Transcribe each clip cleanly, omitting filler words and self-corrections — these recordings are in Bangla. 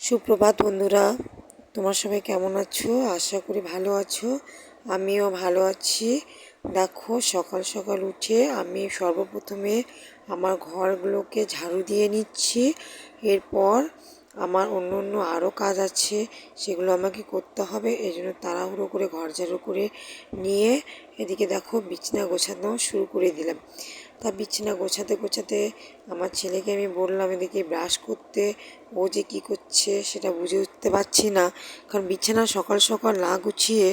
সুপ্রভাত বন্ধুরা, তোমরা সবাই কেমন আছো? আশা করি ভালো আছো। আমিও ভালো আছি। দেখো, সকাল সকাল উঠে আমি সর্বপ্রথমে আমার ঘরগুলোকে ঝাড়ু দিয়ে নিচ্ছি। এরপর আমার অন্য অন্য আরও কাজ আছে, সেগুলো আমাকে করতে হবে। এই জন্য তাড়াহুড়ো করে ঘর ঝাড়ু করে নিয়ে এদিকে দেখো বিছানা গোছানো শুরু করে দিলাম। তা বিছানা গোছাতে গোছাতে আমার ছেলেকে আমি বললাম এদিকে ব্রাশ করতে। ও যে কী করছে সেটা বুঝে উঠতে পারছি না, কারণ বিছানা সকাল সকাল না গুছিয়ে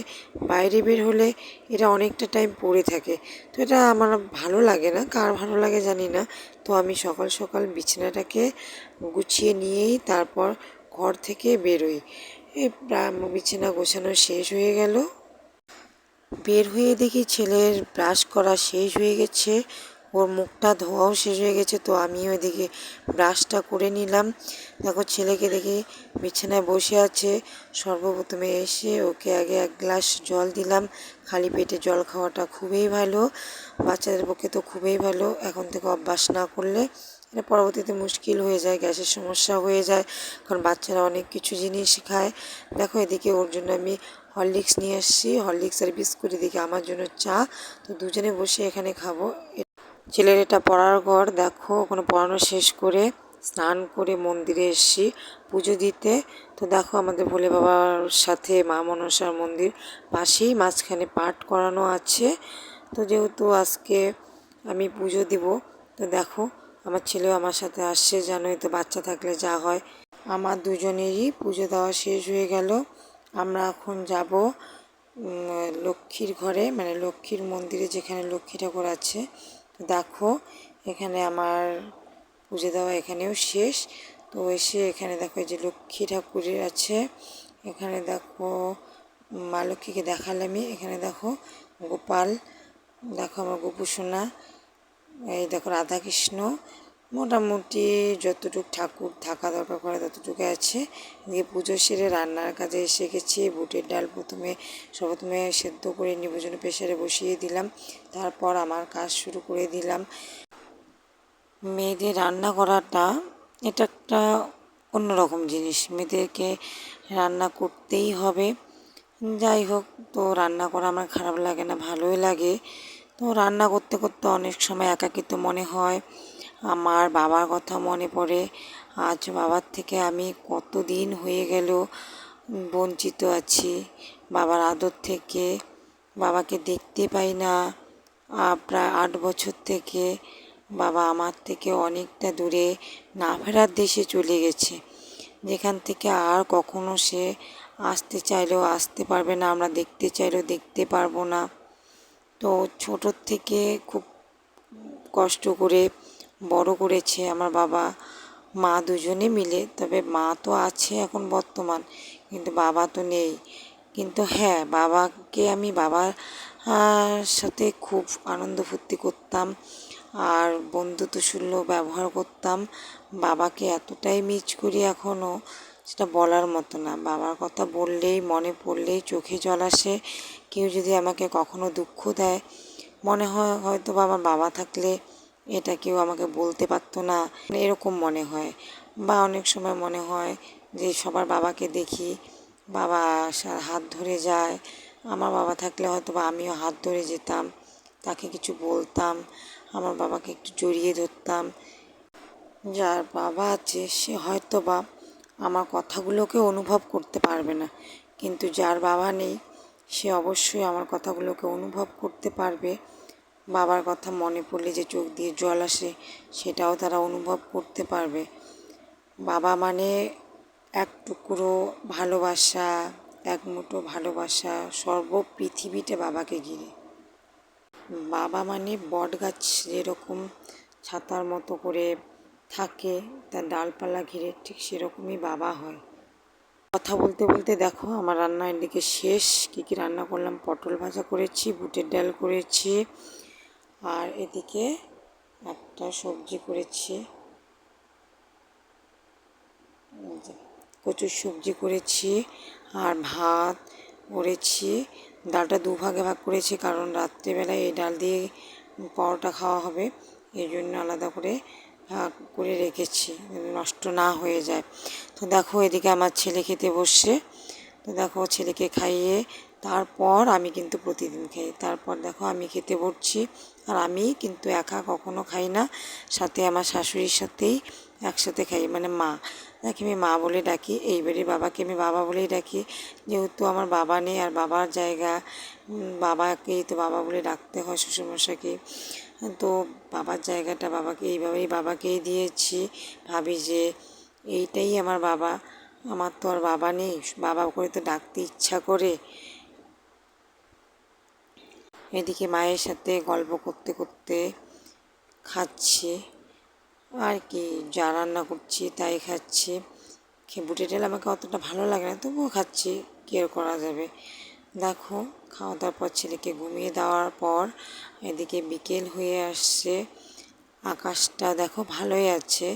বাইরে বের হলে এটা অনেকটা টাইম পড়ে থাকে। তো এটা আমার ভালো লাগে না, কার ভালো লাগে জানি না। তো আমি সকাল সকাল বিছানাটাকে গুছিয়ে নিয়েই তারপর ঘর থেকে বেরোই। এই বিছানা গোছানো শেষ হয়ে গেল। বের হয়ে দেখি ছেলের ব্রাশ করা শেষ হয়ে গেছে, ওর মুখটা ধোয়াও শেষ হয়ে গেছে। তো আমিও এদিকে ব্রাশটা করে নিলাম। দেখো ছেলেকে দেখি বিছানায় বসে আছে। সর্বপ্রথমে এসে ওকে আগে এক গ্লাস জল দিলাম। খালি পেটে জল খাওয়াটা খুবই ভালো, বাচ্চাদের পক্ষে তো খুবই ভালো। এখন থেকে অভ্যাস না করলে এটা পরবর্তীতে মুশকিল হয়ে যায়, গ্যাসের সমস্যা হয়ে যায়, কারণ বাচ্চারা অনেক কিছু জিনিস খায়। দেখো এদিকে ওর জন্য আমি হরলিক্স নিয়ে এসেছি, হরলিক্স আর বিস্কুট, এদিকে আমার জন্য চা। তো দুজনে বসে এখানে খাবো। ছেলের এটা পড়ার ঘর। দেখো ওখানে পড়ানো শেষ করে স্নান করে মন্দিরে এসেছি পুজো দিতে। তো দেখো আমাদের ভোলে বাবার সাথে মা মনসার মন্দির পাশেই, মাঝখানে পাঠ করানো আছে। তো যেহেতু আজকে আমি পুজো দিব, তো দেখো আমার ছেলেও আমার সাথে আসছে। জানোই তো বাচ্চা থাকলে যা হয়। আমার দুজনেরই পুজো দেওয়া শেষ হয়ে গেল। আমরা এখন যাব লক্ষ্মীর ঘরে, মানে লক্ষ্মীর মন্দিরে, যেখানে লক্ষ্মী ঠাকুর আছে। তো দেখো এখানে আমার পুজো দেওয়া এখানেও শেষ। তো এসে এখানে দেখো এই যে লক্ষ্মী ঠাকুরের আছে। এখানে দেখো মা লক্ষ্মীকে দেখালামই। এখানে দেখো গোপাল, দেখো আমার গোপু সোনা, এই দেখো রাধাকৃষ্ণ। মোটামুটি যতটুকু ঠাকুর থাকা দরকার করে ততটুকু আছে। দিয়ে পুজো সেরে রান্নার কাজে এসে গেছি। বুটের ডাল সর্বপ্রথমে সেদ্ধ করে নিবার জন্য প্রেসারে বসিয়ে দিলাম। তারপর আমার কাজ শুরু করে দিলাম। মেয়েদের রান্না করাটা এটা একটা অন্যরকম জিনিস, মেয়েদেরকে রান্না করতেই হবে। যাই হোক, তো রান্না করা আমার খারাপ লাগে না, ভালোই লাগে। তো রান্না করতে করতে অনেক সময় একাকিত্ব মনে হয়, আমার বাবার কথা মনে পড়ে। আজ বাবার থেকে আমি কতদিন হয়ে গেল বঞ্চিত আছি বাবার আদর থেকে। বাবাকে দেখতে পাই না। প্রায় 8 বছর থেকে বাবা আমার থেকে অনেকটা দূরে না ফেরার দেশে চলে গেছে, যেখান থেকে আর কখনো সে আসতে চাইলেও আসতে পারবে না, আমরা দেখতে চাইলেও দেখতে পারবো না। তো ছোটোর থেকে খুব কষ্ট করে বড় করেছে আমার বাবা মা দুজনে মিলে। তবে মা তো আছে এখন বর্তমান, কিন্তু বাবা তো নেই। কিন্তু হ্যাঁ, বাবাকে আমি বাবার সাথে খুব আনন্দ ফুর্তি করতাম আর বন্ধুত্বসুলভ ব্যবহার করতাম। বাবাকে এতটাই মিস করি এখনও, সেটা বলার মতো না। বাবার কথা বললেই, মনে পড়লেই চোখে জল আসে। কেউ যদি আমাকে কখনো দুঃখ দেয়, মনে হয় হয়তো আমার বাবা থাকলে এটা কেউ আমাকে বলতে পারতো না, এরকম মনে হয়। বা অনেক সময় মনে হয় যে সবার বাবাকে দেখি, বাবা হাত ধরে যায়। আমার বাবা থাকলে হয়তো বা আমিও হাত ধরে যেতাম, তাকে কিছু বলতাম, আমার বাবাকে একটু জড়িয়ে ধরতাম। যার বাবা আছে সে হয়তো বা আমার কথাগুলোকে অনুভব করতে পারবে না, কিন্তু যার বাবা নেই সে অবশ্যই আমার কথাগুলোকে অনুভব করতে পারবে। বাবার কথা মনে পড়লে যে চোখ দিয়ে জল আসে, সেটাও তারা অনুভব করতে পারবে। বাবা মানে এক টুকরো ভালোবাসা, এক মুঠো ভালোবাসা, সর্ব পৃথিবীটা বাবাকে ঘিরে। বাবা মানে বট গাছ যেরকম ছাতার মতো করে থাকে, তার ডালপালা ঘিরে, ঠিক সেরকমই বাবা হয়। কথা বলতে বলতে দেখো আমার রান্না এদিকে শেষ। কী কী রান্না করলাম, পটল ভাজা করেছি, বুটের ডাল করেছি, আর এদিকে একটা সবজি করেছি, কচুর সবজি করেছি, আর ভাত করেছি। ডালটা দুভাগে ভাগ করেছি, কারণ রাত্রেবেলায় এই ডাল দিয়ে পরোটা খাওয়া হবে, এই জন্য আলাদা করে ভাগ করে রেখেছি নষ্ট না হয়ে যায়। তো দেখো এদিকে আমার ছেলে খেতে বসছে। তো দেখো ছেলেকে খাইয়ে তারপর আমি কিন্তু প্রতিদিন খাই। তারপর দেখো আমি খেতে বসছি। আর আমি কিন্তু একা কখনো খাই না, সাথে আমার শাশুড়ির সাথেই একসাথে খাই, মানে মা, যাকে আমি মা বলে ডাকি। এইবারে বাবাকে আমি বাবা বলেই ডাকি, যেহেতু আমার বাবা নেই আর বাবার জায়গা, বাবাকেই তো বাবা বলে ডাকতে হয় শ্বশুরমশাইকে। তো বাবার জায়গাটা বাবাকে এইভাবেই বাবাকেই দিয়েছি। ভাবি যে এইটাই আমার বাবা, আমার তো আর বাবা নেই, বাবা করে তো ডাকতে ইচ্ছা করে। এদিকে মায়ের সাথে গল্প করতে করতে খাচ্ছি আর কি, যা রান্না করছি তাই খাচ্ছি। বুটের ডাল আমাকে অতটা ভালো লাগে না, তবুও খাচ্ছি, কী আর করা যাবে। দেখো খাওয়া দাওয়ার পর ছেলেকে ঘুমিয়ে দেওয়ার পর এদিকে বিকেল হয়ে আসছে। আকাশটা দেখো ভালোই আছে,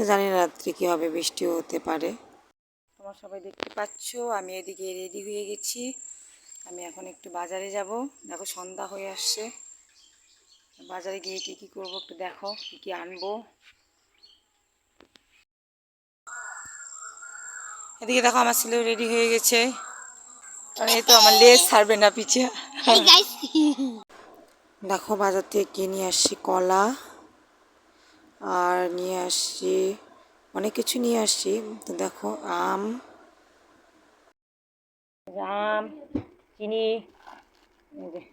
জানি না রাত্রি কী হবে, বৃষ্টিও হতে পারে। তোমার সবাই দেখতে পাচ্ছ আমি এদিকে রেডি হয়ে গেছি। আমি এখন একটু বাজারে যাব। দেখো সন্ধ্যা হয়ে আসছে, বাজারে গিয়ে কী কী করবো একটু দেখো, কী কী আনবো। এদিকে দেখো আমার ছেলেও রেডি হয়ে গেছে, কারণ এই তো আমার লেজ ছাড়বে না পিছে। দেখো বাজার থেকে কিনে নিয়ে আসছি কলা, আর নিয়ে আসছি অনেক কিছু নিয়ে আসছি। তো দেখো আম, আম, চিনি,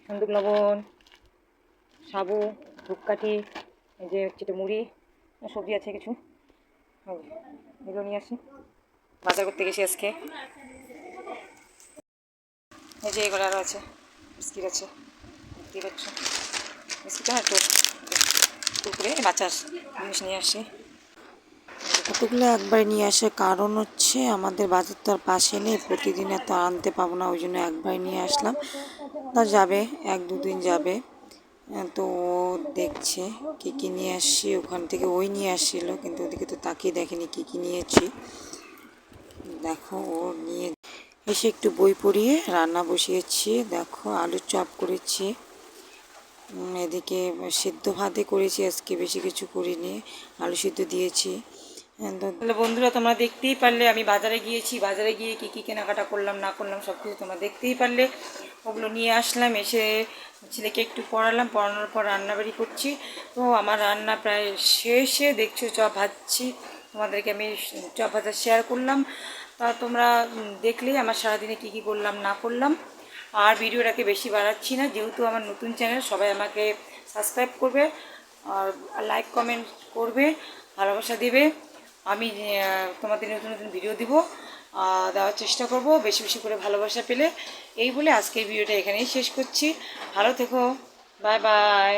সন্দুক লবণ, সাবু, ধূপকাঠি, এই যে হচ্ছে মুড়ি, সবজি আছে কিছু, এগুলো নিয়ে আসি বাজার করতে গেছি আজকে। এই যে এগুলো আরও আছে, বিস্কিট আছে, দেখতেই পাচ্ছ, বিস্কিট হ্যাঁ তো কুকুরে বাচ্চার জিনিস নিয়ে আসি। কতগুলো একবার নিয়ে আসে, কারণ হচ্ছে আমাদের বাজার তো আর পাশে নেই, প্রতিদিন এত আনতে পাবো না, ওই জন্য একবার নিয়ে আসলাম। তা যাবে, এক দুদিন যাবে। তো ও দেখছে কী কী নিয়ে আসছি, ওখান থেকে ওই নিয়ে আসছিলো, কিন্তু ওদিকে তো তাকিয়ে দেখেনি কী কী নিয়েছি। দেখো ও নিয়ে এসে একটু বই পড়িয়ে রান্না বসিয়েছি। দেখো আলুর চপ করেছি, এদিকে সিদ্ধ ভাতে করেছি আজকে, বেশি কিছু করিনি, আলু সিদ্ধ দিয়েছি। তাহলে বন্ধুরা তোমরা দেখতেই পারলে আমি বাজারে গিয়েছি, বাজারে গিয়ে কী কী কেনাকাটা করলাম না করলাম সব কিছু তোমরা দেখতেই পারলে। ওগুলো নিয়ে আসলাম, এসে ছেলেকে একটু পড়ালাম, পড়ানোর পর রান্নাবাড়ি করছি। তো আমার রান্না প্রায় শেষে, দেখছো চপ ভাজছি, তোমাদেরকে আমি চপ ভাজা শেয়ার করলাম। তা তোমরা দেখলেই আমার সারাদিনে কী কী করলাম না করলাম। আর ভিডিওটাকে বেশি বাড়াচ্ছি না, যেহেতু আমার নতুন চ্যানেল, সবাই আমাকে সাবস্ক্রাইব করবে আর লাইক কমেন্ট করবে, ভালোবাসা দেবে। আমি তোমাদের নতুন নতুন ভিডিও দিব, দেওয়ার চেষ্টা করব, বেশি বেশি করে ভালোবাসা পেলে। এই বলে আজকের ভিডিওটা এখানেই শেষ করছি। ভালো থেকো, বাই বাই।